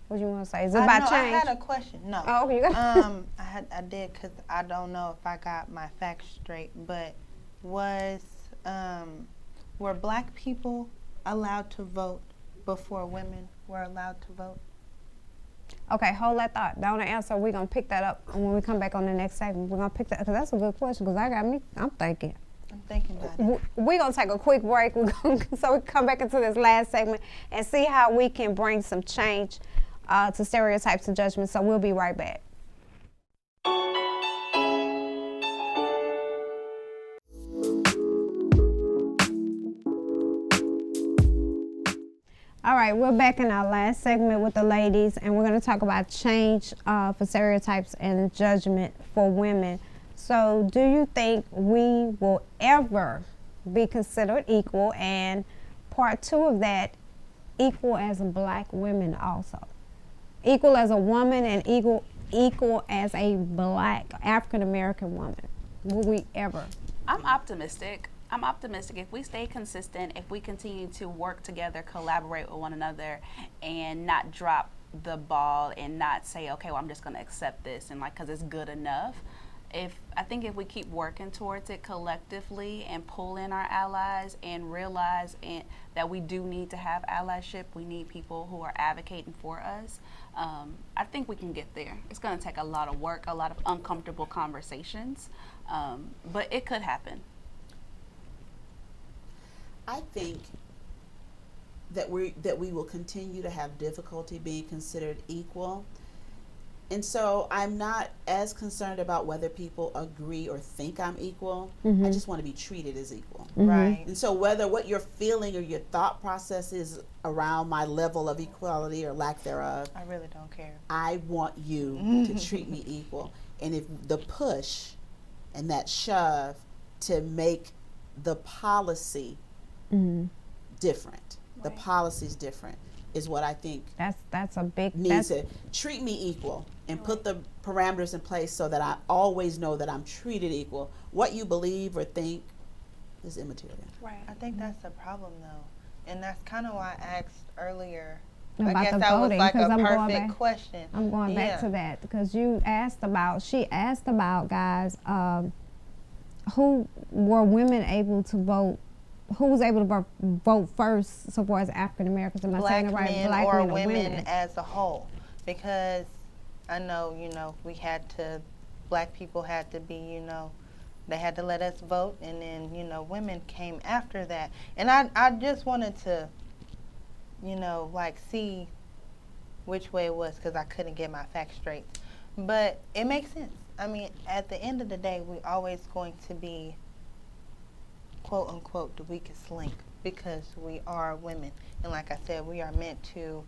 What you want to say? Is it about No, change? I had a question. No. Oh, okay. You got I did because I don't know if I got my facts straight, but were black people allowed to vote before women were allowed to vote? Okay, hold that thought. Don't answer. We're going to pick that up when we come back on the next segment. We're going to pick that, because that's a good question, because I'm thinking. I'm thinking about it. We're going to take a quick break so we can come back into this last segment and see how we can bring some change to stereotypes and judgments. So we'll be right back. All right, we're back in our last segment with the ladies, and we're going to talk about change for stereotypes and judgment for women. So do you think we will ever be considered equal? And part two of that, equal as black women also. Equal as a woman and equal as a black African-American woman. Will we ever? I'm optimistic. If we stay consistent, if we continue to work together, collaborate with one another, and not drop the ball and not say, okay, well, I'm just going to accept this and because it's good enough. I think if we keep working towards it collectively and pull in our allies and realize that we do need to have allyship, we need people who are advocating for us. I think we can get there. It's going to take a lot of work, a lot of uncomfortable conversations, but it could happen. I think that we will continue to have difficulty being considered equal. And so I'm not as concerned about whether people agree or think I'm equal. I just want to be treated as equal. Right. And so whether what you're feeling or your thought process is around my level of equality or lack thereof, I really don't care. I want you to treat me equal. And if the push and that shove to make the policy different, the policy's different, is what I think that's a big needs to treat me equal and put the parameters in place so that I always know that I'm treated equal. What you believe or think is immaterial. Right. I think that's the problem, though, and that's kind of why I asked earlier. About I guess the that voting, was like a 'cause perfect question. I'm going back to that because she asked about guys who were women able to vote. Who was able to vote first, so far as African Americans? Am I saying it right? Men Black or men women as a whole, because I know black people had to be, they had to let us vote, and then women came after that, and I just wanted to, see which way it was because I couldn't get my facts straight, but it makes sense. I mean, at the end of the day, we're always going to be, quote unquote, the weakest link because we are women. And like I said, we are meant to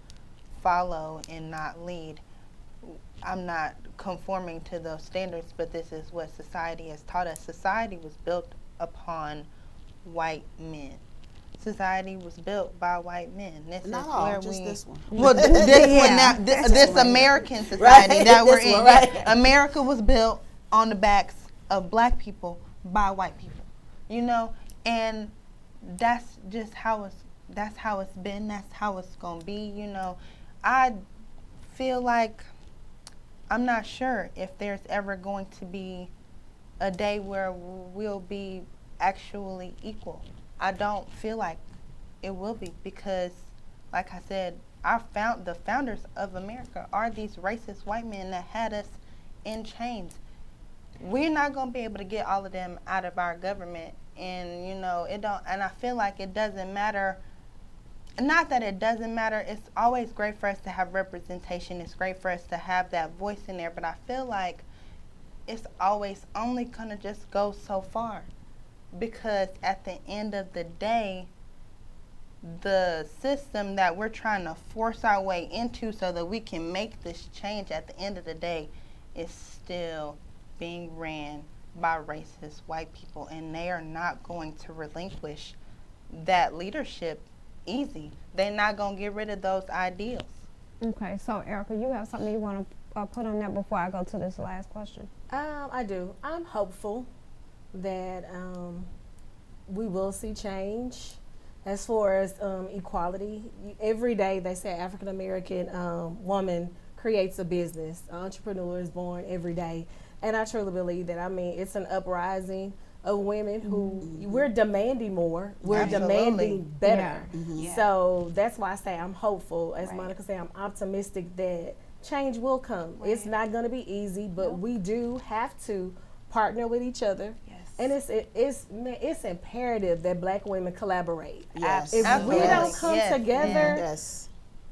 follow and not lead. I'm not conforming to those standards, but this is what society has taught us. Society was built upon white men. Society was built by white men. This Not is all, where just this one. Well, this one now, this American society that we're in. Right. Yeah. America was built on the backs of black people by white people, and that's just how it's been. That's how it's gonna be. I feel like I'm not sure if there's ever going to be a day where we'll be actually equal. I don't feel like it will be because, like I said, the founders of America are these racist white men that had us in chains. We're not going to be able to get all of them out of our government, and it don't. And I feel like it doesn't matter. Not that it doesn't matter. It's always great for us to have representation. It's great for us to have that voice in there. But I feel like it's always only going to just go so far. Because at the end of the day, the system that we're trying to force our way into so that we can make this change at the end of the day is still being ran by racist white people. And they are not going to relinquish that leadership easy. They're not going to get rid of those ideals. Okay, so Erica, you have something you want to put on that before I go to this last question? I do. I'm hopeful that we will see change As far as equality, every day they say African American woman creates a business. An entrepreneur is born every day. And I truly believe that. I mean, it's an uprising of women who we're demanding more. We're demanding better. So that's why I say I'm hopeful. As Monica said, I'm optimistic that change will come. It's not going to be easy, but we do have to partner with each other. And it's imperative that Black women collaborate. Yes. If we don't come together,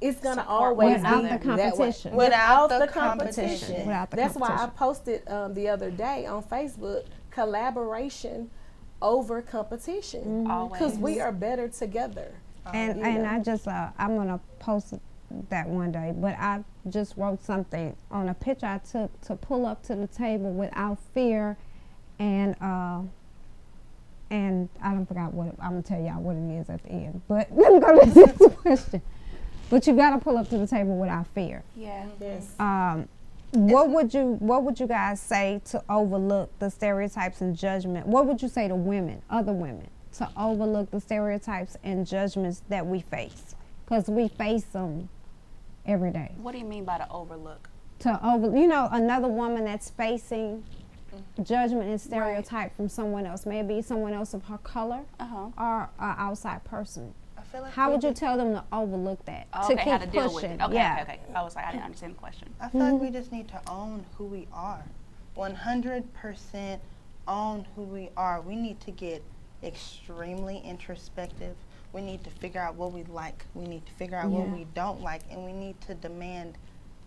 it's gonna always without be the competition. Without the competition. That's why I posted the other day on Facebook, collaboration over competition, because we are better together. And I just I'm gonna post that one day, but I just wrote something on a picture I took to pull up to the table without fear, and I don't forgot what I'm gonna tell y'all what it is at the end. But let me go to the next question. But you gotta pull up to the table without fear. Yeah. Yes. What would you guys say to overlook the stereotypes and judgment? What would you say to women, other women, to overlook the stereotypes and judgments that we face? Because we face them every day. What do you mean by the overlook? Another woman that's facing judgment and stereotype from someone else, maybe someone else of her color or an outside person. I feel like how would you tell them to overlook that? Oh, to okay, keep how to deal pushing. with it. Okay, yeah. okay. I was like, I didn't understand the question. I feel like we just need to own who we are. 100% own who we are. We need to get extremely introspective. We need to figure out what we like. We need to figure out what we don't like. And we need to demand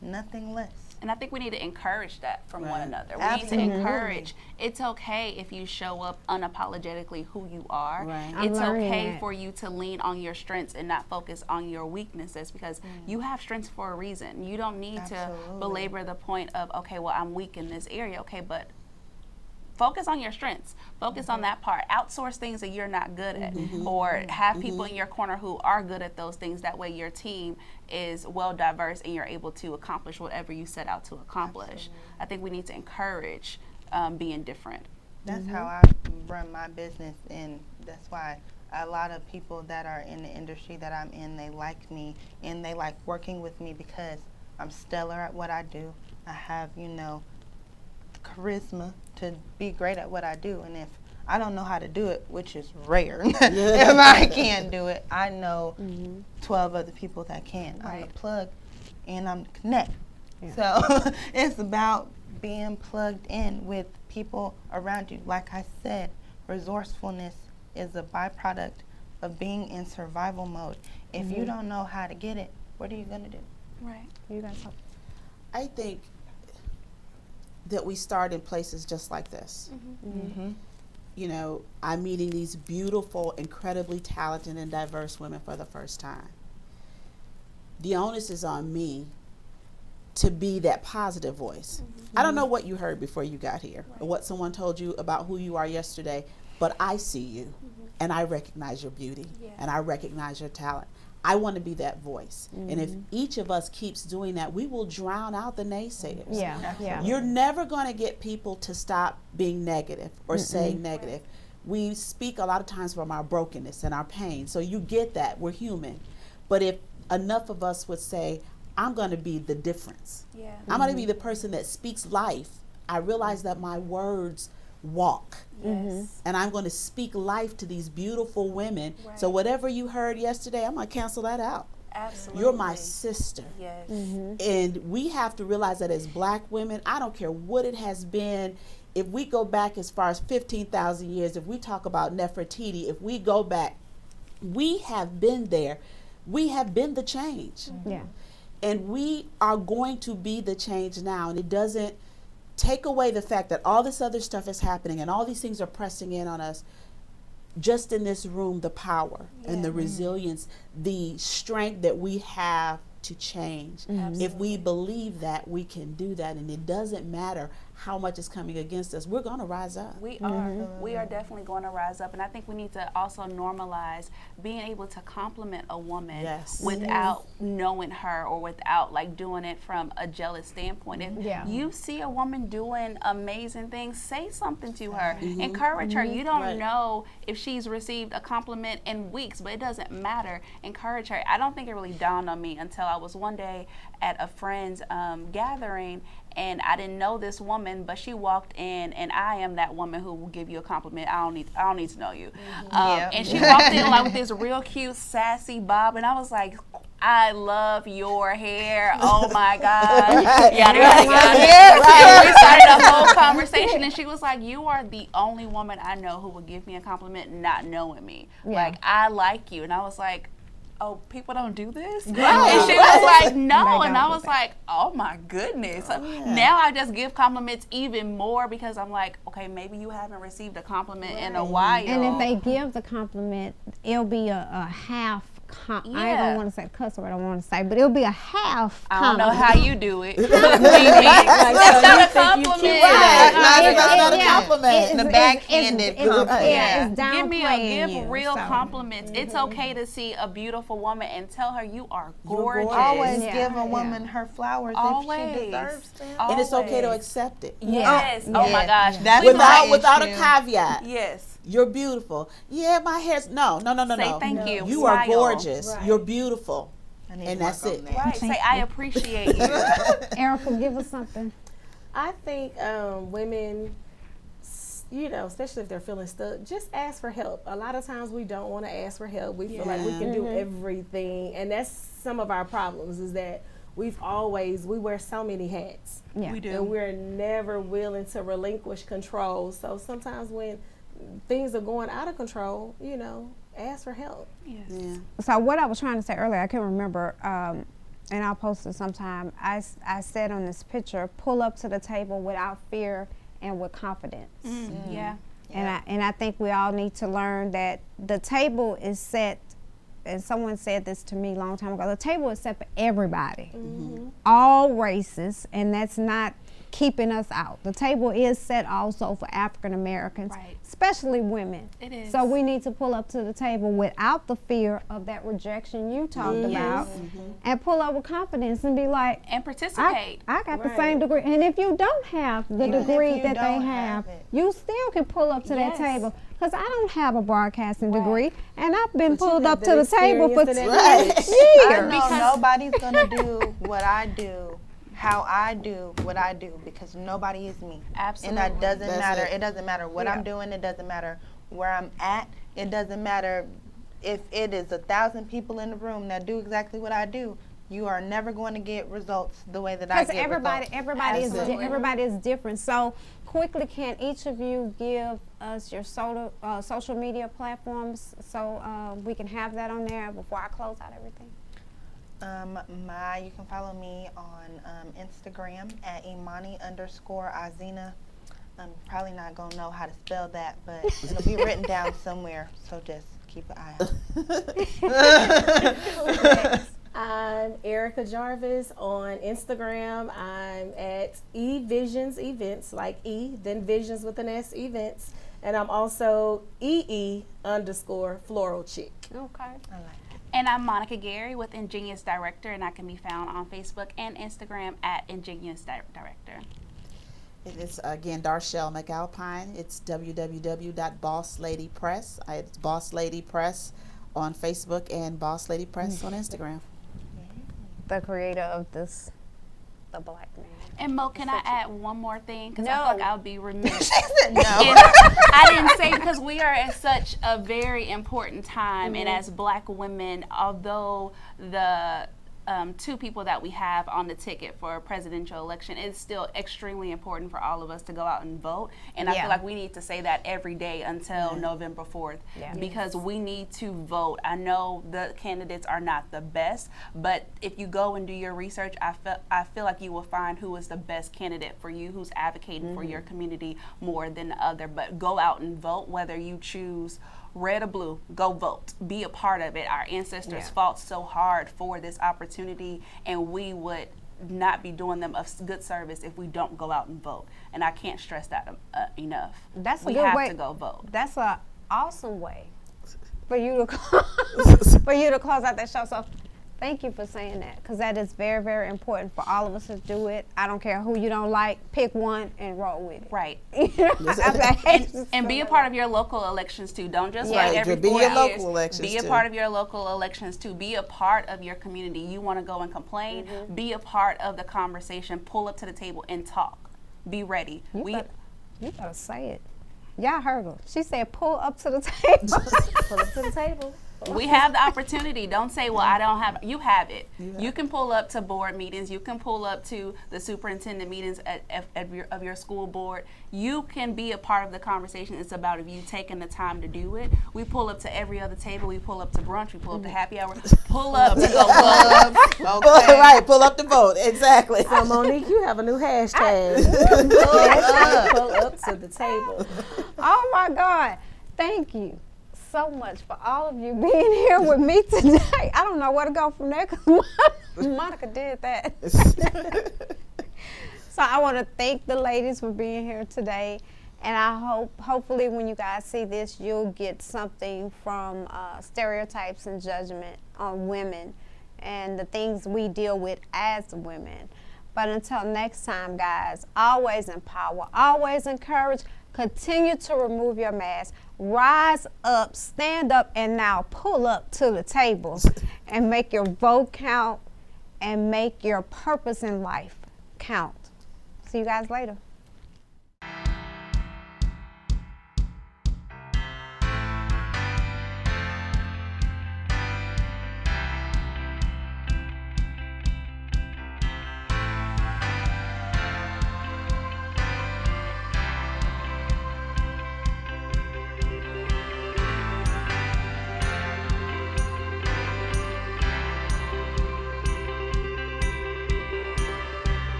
nothing less. And I think we need to encourage that from one another. We Absolutely. need to encourage. It's okay if you show up unapologetically who you are. Right. It's okay that. for you to lean on your strengths and not focus on your weaknesses, because you have strengths for a reason. You don't need to belabor the point of, okay, well, I'm weak in this area. Okay, but focus on your strengths. Focus on that part. Outsource things that you're not good at, or have people in your corner who are good at those things. That way your team is well diverse and you're able to accomplish whatever you set out to accomplish. Absolutely. I think we need to encourage being different. That's how I run my business, and that's why a lot of people that are in the industry that I'm in, they like me and they like working with me because I'm stellar at what I do. I have, charisma to be great at what I do, and if I don't know how to do it, which is rare, if I can't do it, I know 12 other people that can. I'm the plug and I'm the connect. So it's about being plugged in with people around you. Like I said, resourcefulness is a byproduct of being in survival mode. If you don't know how to get it, what are you going to do? Right. You guys help. I think that we start in places just like this. I'm meeting these beautiful, incredibly talented and diverse women for the first time. The onus is on me to be that positive voice. I don't know what you heard before you got here, or what someone told you about who you are yesterday, but I see you and I recognize your beauty and I recognize your talent. I want to be that voice. And if each of us keeps doing that, we will drown out the naysayers. Yeah. You're never going to get people to stop being negative or saying negative. We speak a lot of times from our brokenness and our pain. So you get that. We're human. But if enough of us would say, I'm going to be the difference. I'm going to be the person that speaks life. I realize that my words walk. And I'm going to speak life to these beautiful women. So whatever you heard yesterday, I'm going to cancel that out. Absolutely. You're my sister. Yes. And we have to realize that as Black women, I don't care what it has been. If we go back as far as 15,000 years, if we talk about Nefertiti, if we go back, we have been there. We have been the change. And we are going to be the change now. And it doesn't take away the fact that all this other stuff is happening and all these things are pressing in on us. Just in this room, the power and the resilience, the strength that we have to change. If we believe that, we can do that. And it doesn't matter how much is coming against us, we're going to rise up. We are definitely going to rise up, and I think we need to also normalize being able to compliment a woman without knowing her or without like doing it from a jealous standpoint. If you see a woman doing amazing things, say something to her, encourage her. You don't know if she's received a compliment in weeks, but it doesn't matter. Encourage her. I don't think it really dawned on me until I was one day at a friend's gathering, and I didn't know this woman, but she walked in, and I am that woman who will give you a compliment. I don't need to know you. And she walked in like with this real cute, sassy bob, and I was like, I love your hair. Oh my God. Yada, yada, yada. We started a whole conversation, and she was like, you are the only woman I know who would give me a compliment not knowing me. Like, I like you. And I was like, oh, people don't do this? And she was like, no. And I was like, oh my goodness. Now I just give compliments even more because I'm like, okay, maybe you haven't received a compliment in a while. And if they give the compliment, it'll be a half I ain't gonna want to say cuss word, I don't want to say, but it'll be a half I don't know how you do it. That's not a compliment. That's not a compliment. The backhanded compliment. Give real compliments. It's okay to see a beautiful woman and tell her you are gorgeous. Always give a woman her flowers if she deserves them. And it's okay to accept it. Yes. Oh my gosh. That's without a caveat. Yes. You're beautiful. Yeah, my hair's no. Say thank you. You Smile. are gorgeous. Right. You're beautiful. And that's it. Right. Say I appreciate you. Erica, give us something. I think women, you know, especially if they're feeling stuck, just ask for help. A lot of times we don't want to ask for help. We feel like we can do everything, and that's some of our problems. Is that we wear so many hats. Yeah. We do. And we're never willing to relinquish control. So sometimes when things are going out of control, you know, ask for help. Yes. Yeah. So what I was trying to say earlier, I can't remember, and I'll post it sometime. I said on this picture, pull up to the table without fear and with confidence. Yeah. And I think we all need to learn that the table is set, and someone said this to me a long time ago, the table is set for everybody, all races, and that's not keeping us out. The table is set also for African Americans, especially women. It is. So we need to pull up to the table without the fear of that rejection you talked about, and pull up with confidence and be like, and participate. I got the same degree. And if you don't have the degree that they have, you still can pull up to that table. Because I don't have a broadcasting degree, and I've been pulled up to the table for 10 years. I know nobody's going to do what I do, how I do what I do, because nobody is me. Absolutely. And that doesn't matter. It doesn't matter what I'm doing. It doesn't matter where I'm at. It doesn't matter if it is 1,000 people in the room that do exactly what I do. You are never going to get results the way that I get results. Because everybody is different. So quickly, can each of you give us your social media platforms so we can have that on there before I close out everything? You can follow me on Instagram at Imani_Azina. I'm probably not going to know how to spell that, but it'll be written down somewhere, so just keep an eye out. I'm Erica Jarvis on Instagram. I'm at eVisions Events, like E, then Visions with an S Events. And I'm also EE_Floral Chick. Okay. I like it. And I'm Monica Gary with Ingenious Director, and I can be found on Facebook and Instagram at Ingenious Director. It is, again, Darshell McAlpine. It's www.BossLadyPress. It's Boss Lady Press on Facebook and Boss Lady Press on Instagram. The creator of this, the Black Man. And Mo, can I add one more thing? Because I feel like I would be remiss. No. I didn't say, because we are at such a very important time, and as Black women, although the two people that we have on the ticket for a presidential election, it's still extremely important for all of us to go out and vote. And I feel like we need to say that every day until November 4th, because we need to vote. I know the candidates are not the best, but if you go and do your research, I feel like you will find who is the best candidate for you, who's advocating for your community more than the other. But go out and vote, whether you choose red or blue. Go vote. Be a part of it. Our ancestors fought so hard for this opportunity, and we would not be doing them a good service if we don't go out and vote. And I can't stress that enough. That's a we good have way to go vote. That's an awesome way for you to close out that show. So thank you for saying that, because that is very, very important for all of us to do it. I don't care who you don't like, pick one and roll with it. Right. And be a part of your local elections too. Don't just Right, wait every be 4 your years. local elections Be a too. part of your local elections too. Be a part of your community. You want to go and complain, be a part of the conversation, pull up to the table and talk. Be ready. You gotta say it. Y'all heard her. She said pull up to the table. Pull up to the table. We have the opportunity. Don't say, well, I don't have. You have it. You can pull up to board meetings. You can pull up to the superintendent meetings of your school board. You can be a part of the conversation. It's about if you taking the time to do it. We pull up to every other table. We pull up to brunch. We pull up to happy hour. Pull up to go vote. Okay. Right, pull up the vote. Exactly. So Monique, you have a new hashtag. Pull up to the table. Oh my God. Thank you so much for all of you being here with me today. I don't know where to go from there because Monica did that. So I want to thank the ladies for being here today. And I hopefully when you guys see this, you'll get something from Stereotypes and Judgment on women and the things we deal with as women. But until next time, guys, always empower, always encourage, continue to remove your mask, rise up, stand up, and now pull up to the table and make your vote count and make your purpose in life count. See you guys later.